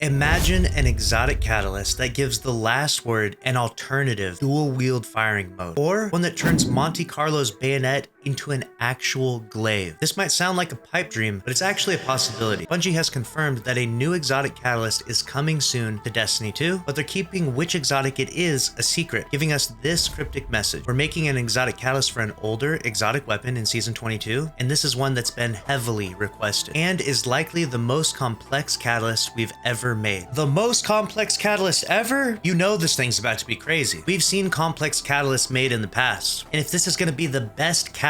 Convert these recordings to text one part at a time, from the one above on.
Imagine an exotic catalyst that gives the last word an alternative dual-wield firing mode, or one that turns Monte Carlo's bayonet into an actual glaive. This might sound like a pipe dream, but it's actually a possibility. Bungie has confirmed that a new exotic catalyst is coming soon to Destiny 2, but they're keeping which exotic it is a secret, giving us this cryptic message. We're making an exotic catalyst for an older exotic weapon in Season 22, and this is one that's been heavily requested, and is likely the most complex catalyst we've ever made. The most complex catalyst ever? You know this thing's about to be crazy. We've seen complex catalysts made in the past, and if this is going to be the best catalyst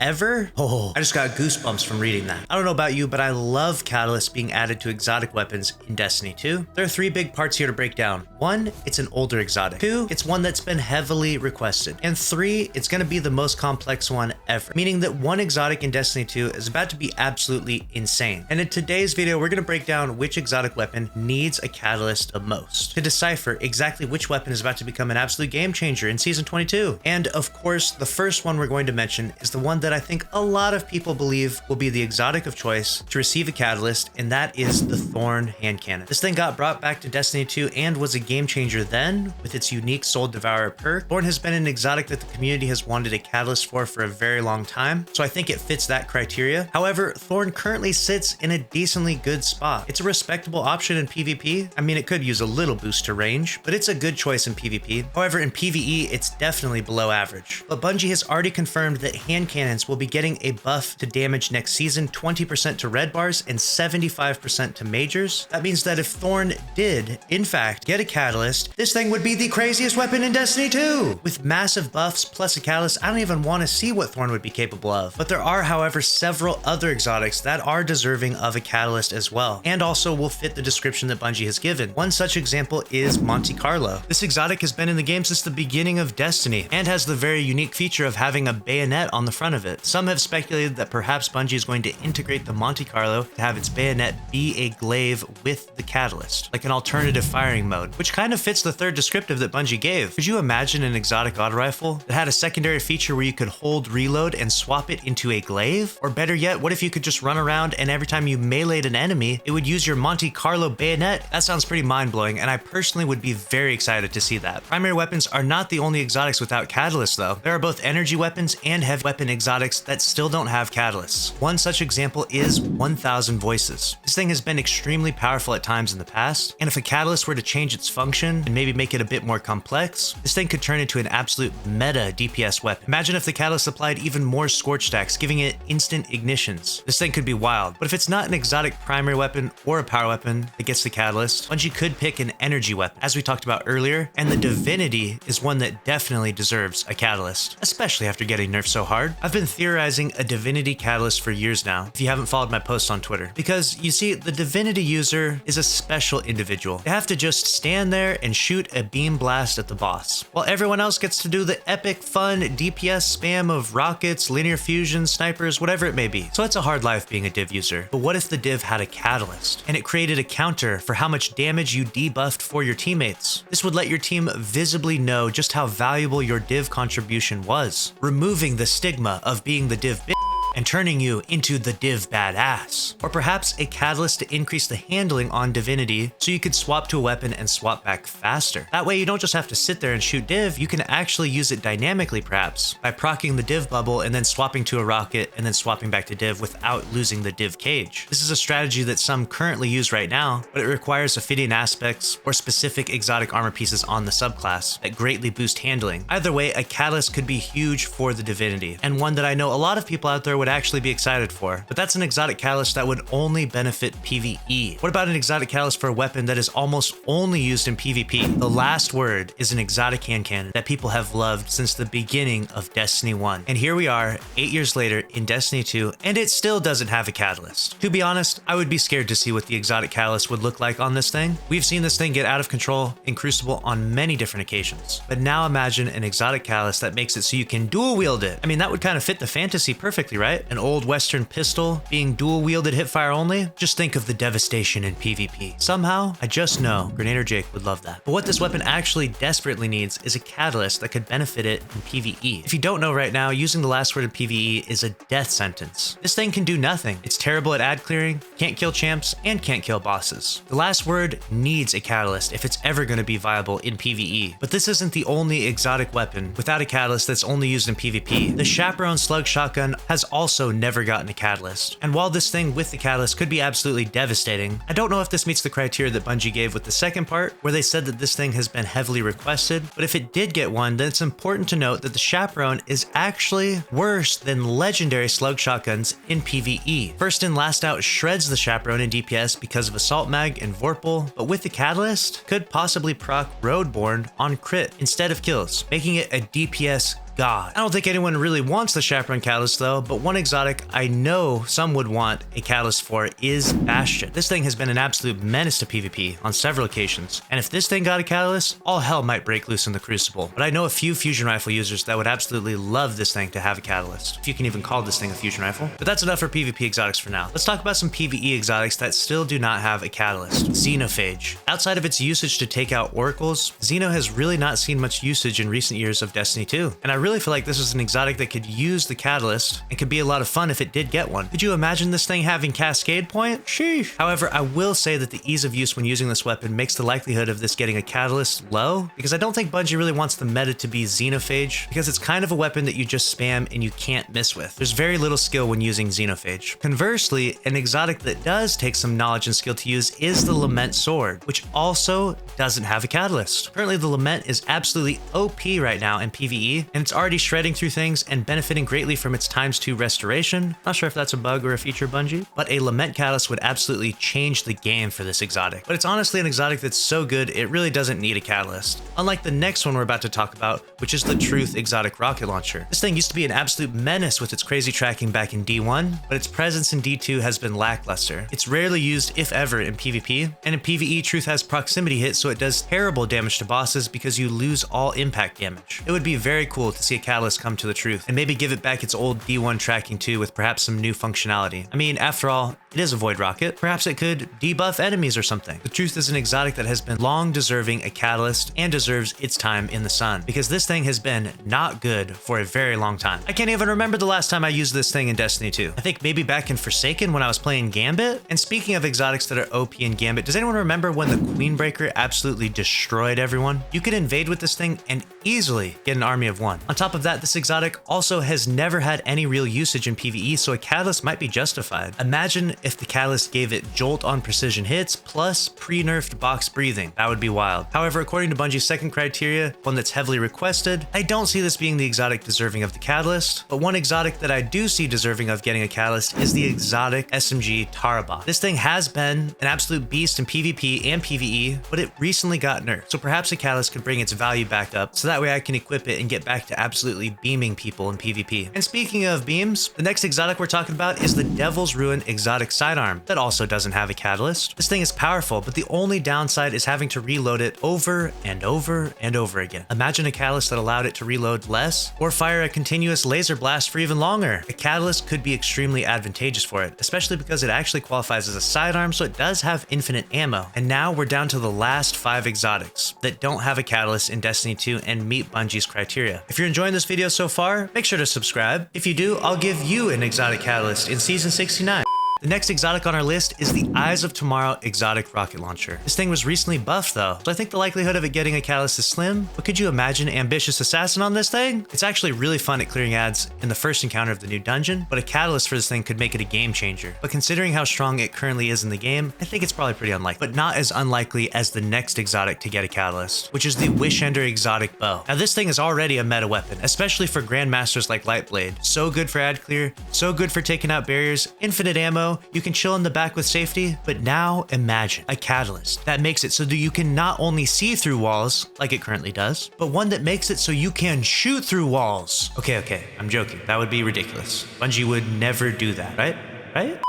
ever, I just got goosebumps from reading that. I don't know about you, but I love catalysts being added to exotic weapons in Destiny 2. There are three big parts here to break down. One, it's an older exotic. Two, it's one that's been heavily requested. And three, it's going to be the most complex one ever, meaning that one exotic in Destiny 2 is about to be absolutely insane. And in today's video, we're going to break down which exotic weapon needs a catalyst the most, to decipher exactly which weapon is about to become an absolute game changer in Season 22. And of course, the first one we're going to mention is the one that I think a lot of people believe will be the exotic of choice to receive a catalyst, and that is the Thorn hand cannon. This thing got brought back to Destiny 2 and was a game changer then with its unique Soul Devourer perk. Thorn has been an exotic that the community has wanted a catalyst for a very long time, so I think it fits that criteria. However, Thorn currently sits in a decently good spot. It's a respectable option in PvP. I mean, it could use a little boost to range, but it's a good choice in PvP. However, in PvE, it's definitely below average. But Bungie has already confirmed that hand cannons will be getting a buff to damage next season, 20% to red bars and 75% to majors. That means that if Thorn did, in fact, get a catalyst, this thing would be the craziest weapon in Destiny 2! With massive buffs plus a catalyst, I don't even want to see what Thorn would be capable of. But there are, however, several other exotics that are deserving of a catalyst as well, and also will fit the description that Bungie has given. One such example is Monte Carlo. This exotic has been in the game since the beginning of Destiny, and has the very unique feature of having a bayonet on the front of it. Some have speculated that perhaps Bungie is going to integrate the Monte Carlo to have its bayonet be a glaive with the catalyst, like an alternative firing mode, which kind of fits the third descriptive that Bungie gave. Could you imagine an exotic auto rifle that had a secondary feature where you could hold reload and swap it into a glaive? Or better yet, what if you could just run around and every time you meleeed an enemy, it would use your Monte Carlo bayonet? That sounds pretty mind-blowing, and I personally would be very excited to see that. Primary weapons are not the only exotics without catalysts though. There are both energy weapons and heavy weapon exotics that still don't have catalysts. One such example is 1000 Voices. This thing has been extremely powerful at times in the past, and if a catalyst were to change its function and maybe make it a bit more complex, this thing could turn into an absolute meta DPS weapon. Imagine if the catalyst applied even more scorch stacks, giving it instant ignitions. This thing could be wild, but if it's not an exotic primary weapon or a power weapon that gets the catalyst, Bungie could pick an energy weapon, as we talked about earlier, and the Divinity is one that definitely deserves a catalyst, especially after getting nerfed so hard. I've been theorizing a Divinity catalyst for years now, if you haven't followed my posts on Twitter, because you see, the Divinity user is a special individual. They have to just stand there and shoot a beam blast at the boss, while everyone else gets to do the epic fun DPS spam of rockets, linear fusion, snipers, whatever it may be. So it's a hard life being a div user. But what if the div had a catalyst, and it created a counter for how much damage you debuffed for your teammates? This would let your team visibly know just how valuable your div contribution was, removing the stigma of being the div bitch and turning you into the div badass. Or perhaps a catalyst to increase the handling on Divinity so you could swap to a weapon and swap back faster. That way you don't just have to sit there and shoot div, you can actually use it dynamically perhaps, by proccing the div bubble and then swapping to a rocket and then swapping back to div without losing the div cage. This is a strategy that some currently use right now, but it requires Ophidian aspects or specific exotic armor pieces on the subclass that greatly boost handling. Either way, a catalyst could be huge for the Divinity, and one that I know a lot of people out there would actually be excited for, but that's an exotic catalyst that would only benefit PvE. What about an exotic catalyst for a weapon that is almost only used in PvP? The last word is an exotic hand cannon that people have loved since the beginning of Destiny 1. And here we are, 8 years later in Destiny 2, and it still doesn't have a catalyst. To be honest, I would be scared to see what the exotic catalyst would look like on this thing. We've seen this thing get out of control in Crucible on many different occasions, but now imagine an exotic catalyst that makes it so you can dual wield it. I mean, that would kind of fit the fantasy perfectly, right? right? An old Western pistol being dual wielded hipfire only? Just think of the devastation in PvP. Somehow, I just know Grenader Jake would love that. But what this weapon actually desperately needs is a catalyst that could benefit it in PvE. If you don't know right now, using the last word in PvE is a death sentence. This thing can do nothing. It's terrible at ad clearing, can't kill champs, and can't kill bosses. The last word needs a catalyst if it's ever going to be viable in PvE. But this isn't the only exotic weapon without a catalyst that's only used in PvP. The Chaperone slug shotgun has also never gotten a catalyst. And while this thing with the catalyst could be absolutely devastating, I don't know if this meets the criteria that Bungie gave with the second part, where they said that this thing has been heavily requested. But if it did get one, then it's important to note that the Chaperone is actually worse than legendary slug shotguns in PvE. First in last out shreds the Chaperone in DPS because of Assault Mag and Vorpal, but with the catalyst, could possibly proc Roadborne on crit instead of kills, making it a DPS god. I don't think anyone really wants the Chaperone catalyst though, but one exotic I know some would want a catalyst for is Bastion. This thing has been an absolute menace to PvP on several occasions, and if this thing got a catalyst, all hell might break loose in the Crucible. But I know a few fusion rifle users that would absolutely love this thing to have a catalyst, if you can even call this thing a fusion rifle. But that's enough for PvP exotics for now. Let's talk about some PvE exotics that still do not have a catalyst. Xenophage. Outside of its usage to take out oracles, Xeno has really not seen much usage in recent years of Destiny 2, and I really feel like this is an exotic that could use the catalyst and could be a lot of fun if it did get one. Could you imagine this thing having Cascade Point? Sheesh. However, I will say that the ease of use when using this weapon makes the likelihood of this getting a catalyst low, because I don't think Bungie really wants the meta to be Xenophage, because it's kind of a weapon that you just spam and you can't miss with. There's very little skill when using Xenophage. Conversely, an exotic that does take some knowledge and skill to use is the Lament Sword, which also doesn't have a catalyst. Currently, the Lament is absolutely OP right now in PvE, and it's already shredding through things and benefiting greatly from its ×2 restoration. Not sure if that's a bug or a feature, Bungie, but a Lament Catalyst would absolutely change the game for this exotic. But it's honestly an exotic that's so good, it really doesn't need a catalyst. Unlike the next one we're about to talk about, which is the Truth Exotic Rocket Launcher. This thing used to be an absolute menace with its crazy tracking back in D1, but its presence in D2 has been lackluster. It's rarely used, if ever, in PvP, and in PvE, Truth has proximity hit, so it does terrible damage to bosses because you lose all impact damage. It would be very cool to see a catalyst come to the Truth and maybe give it back its old D1 tracking too, with perhaps some new functionality. I mean, after all, it is a void rocket. Perhaps it could debuff enemies or something. The Truth is an exotic that has been long deserving a catalyst and deserves its time in the sun, because this thing has been not good for a very long time. I can't even remember the last time I used this thing in Destiny 2. I think maybe back in Forsaken when I was playing Gambit. And speaking of exotics that are OP in Gambit, does anyone remember when the Queenbreaker absolutely destroyed everyone? You could invade with this thing and easily get an army of one. On top of that, this exotic also has never had any real usage in PvE, so a catalyst might be justified. Imagine if the catalyst gave it jolt on precision hits plus pre-nerfed box breathing. That would be wild. However, according to Bungie's second criteria, one that's heavily requested, I don't see this being the exotic deserving of the catalyst, but one exotic that I do see deserving of getting a catalyst is the exotic SMG Tarabah. This thing has been an absolute beast in PvP and PvE, but it recently got nerfed, so perhaps a catalyst could bring its value back up, so that way I can equip it and get back to absolutely beaming people in PvP. And speaking of beams, the next exotic we're talking about is the Devil's Ruin Exotic Sidearm that also doesn't have a catalyst. This thing is powerful, but the only downside is having to reload it over and over and over again. Imagine a catalyst that allowed it to reload less or fire a continuous laser blast for even longer. A catalyst could be extremely advantageous for it, especially because it actually qualifies as a sidearm, so it does have infinite ammo. And now we're down to the last 5 exotics that don't have a catalyst in Destiny 2 and meet Bungie's criteria. If you're enjoying this video so far, make sure to subscribe. If you do, I'll give you an exotic catalyst in Season 69. The next exotic on our list is the Eyes of Tomorrow Exotic Rocket Launcher. This thing was recently buffed though, so I think the likelihood of it getting a catalyst is slim, but could you imagine Ambitious Assassin on this thing? It's actually really fun at clearing ads in the first encounter of the new dungeon, but a catalyst for this thing could make it a game changer. But considering how strong it currently is in the game, I think it's probably pretty unlikely, but not as unlikely as the next exotic to get a catalyst, which is the Wishender Exotic Bow. Now this thing is already a meta weapon, especially for grandmasters like Lightblade. So good for ad clear, so good for taking out barriers, infinite ammo, you can chill in the back with safety, but now imagine a catalyst that makes it so that you can not only see through walls, like it currently does, but one that makes it so you can shoot through walls. Okay, I'm joking. That would be ridiculous. Bungie would never do that, right?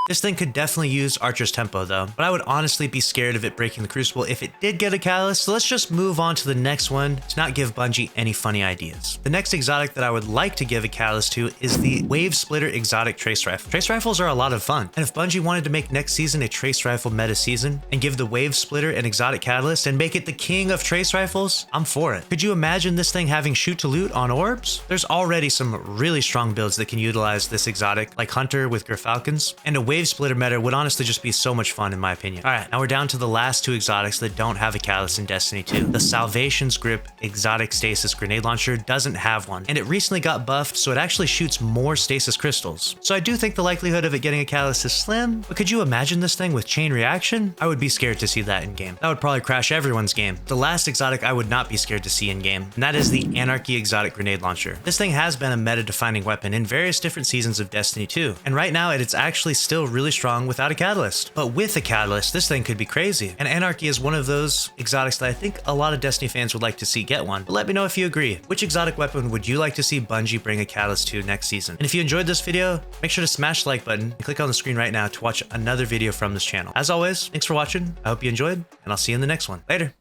This thing could definitely use Archer's Tempo though, but I would honestly be scared of it breaking the Crucible if it did get a Catalyst, so let's just move on to the next one to not give Bungie any funny ideas. The next exotic that I would like to give a Catalyst to is the Wavesplitter Exotic Trace Rifle. Trace Rifles are a lot of fun, and if Bungie wanted to make next season a Trace Rifle meta season and give the Wavesplitter an exotic Catalyst and make it the king of Trace Rifles, I'm for it. Could you imagine this thing having shoot to loot on orbs? There's already some really strong builds that can utilize this exotic, like Hunter with Gerfalcons, and a Wavesplitter meta would honestly just be so much fun in my opinion. Alright, now we're down to the last two exotics that don't have a Catalyst in Destiny 2. The Salvation's Grip Exotic Stasis Grenade Launcher doesn't have one, and it recently got buffed so it actually shoots more stasis crystals. So I do think the likelihood of it getting a Catalyst is slim, but could you imagine this thing with chain reaction? I would be scared to see that in game. That would probably crash everyone's game. The last exotic I would not be scared to see in game, and that is the Anarchy Exotic Grenade Launcher. This thing has been a meta-defining weapon in various different seasons of Destiny 2, and right now it's actually still really strong without a Catalyst. But with a Catalyst, this thing could be crazy, and Anarchy is one of those exotics that I think a lot of Destiny fans would like to see get one. But let me know if you agree. Which exotic weapon would you like to see Bungie bring a Catalyst to next season? And if you enjoyed this video, make sure to smash the like button and click on the screen right now to watch another video from this channel. As always, thanks for watching. I hope you enjoyed, and I'll see you in the next one. Later.